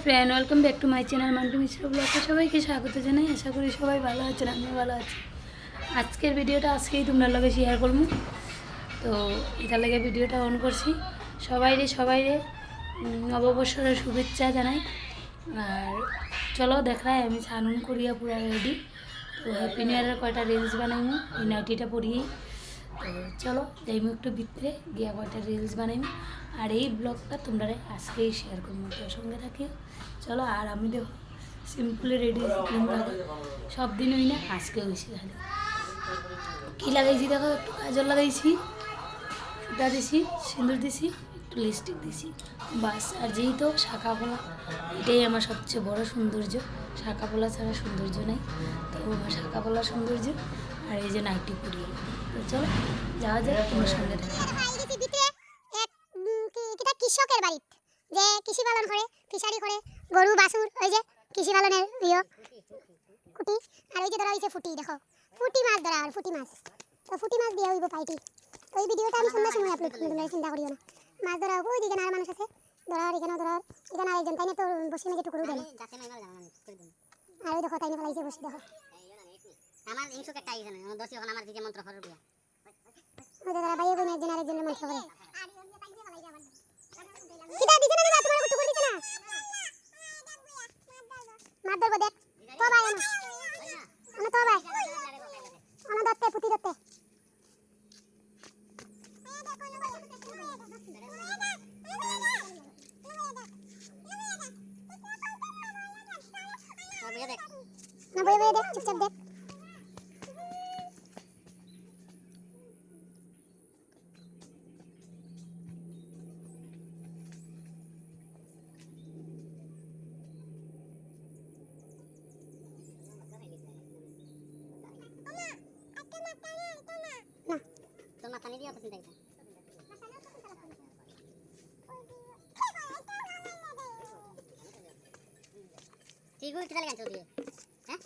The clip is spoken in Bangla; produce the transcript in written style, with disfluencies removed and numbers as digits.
Friend, welcome back to my channel Mantu Mishra ব্লগে সবাইকে স্বাগত জানাই। আশা করি সবাই ভালো আছেন, আমিও ভালো আছি। আজকের ভিডিওটা আজকেই তোমরা লগে শেয়ার করবো, তো এটার লাগে ভিডিওটা অন করছি। সবাইরে নববর্ষের শুভেচ্ছা জানাই। আর চলো দেখাই আমি স্নান করিয়া পুরা রেডি। তো হ্যাপি নিউ ইয়ারের কয়টা রিলস বানাইমু এই নাইটিটা পরিয়েই। তো চলো যাইমু একটু ভিতরে গিয়া কয়টা রিলস বানাইমু, আর এই ব্লগটা তোমরা আজকেই শেয়ার করবো। তো সঙ্গে থাকি চলো। আর আমি দেখো সিম্পলি রেডি সব দিন হই না, আজকে হয়েছি। খালি কী লাগাইছি দেখো, একটু কাজল লাগাইছি, ফুটা দিছি, সিঁদুর দিছি, একটু লিপস্টিক দিছি, বাস। আর যেহেতু শাখা পোলা, এটাই আমার সবচেয়ে বড় সৌন্দর্য। শাখা পোলা ছাড়া সৌন্দর্য নেই, তো আমার শাখা পোলা সৌন্দর্য। আর এই যে নাইটি পরিয়ে, তো চলো যাওয়া যায় তোমার সঙ্গে থাকে। কৃষকের বাড়িত যে কৃষি পালন করে, ফিশারি করে, গরু বাছুর, ওই যে কৃষি পালনের কুটি। আর ওই যে ধরা হয়েছে ফুটি, দেখো ফুটি মাছ ধরা, আর ফুটি মাছ, তো ফুটি মাছ দিয়ে হইব পাইটি। তো এই ভিডিওটা আমি সন্ধ্যার সময় আপলোড করবো, তোমরা চিন্তা করিও না। মাছ ধরা ওই দিকে আর মানুষ আছে ধরার, এখানেও ধরার, এখানে আরেকজন, তাই না? তো বসে মেজে টুকরো দেয়। আর ওই দেখো তাই না ফেলাইছে বসে, দেখো আমার ইনসুকে টাই জানে দোষী এখন আমার দিকে মন্ত্র করে দিয়া ওই ধরা বাইরে বইনে একজন আরেকজনের মন্ত্র করে। কিটা দিছ না, তোমার টুকরো দিছ না, মাছ ধরবো দেখ তো ভাই। আমি তো ভাই আমার দত্তে পুঁতি দত্তে না, বই দেখ, চুপচাপ দেখ। তোর মাথা নিয়ে দিয়া পছন্দ এটা ঠিক হই কিটা লাগাইছো দিয়ে হ্যাঁ।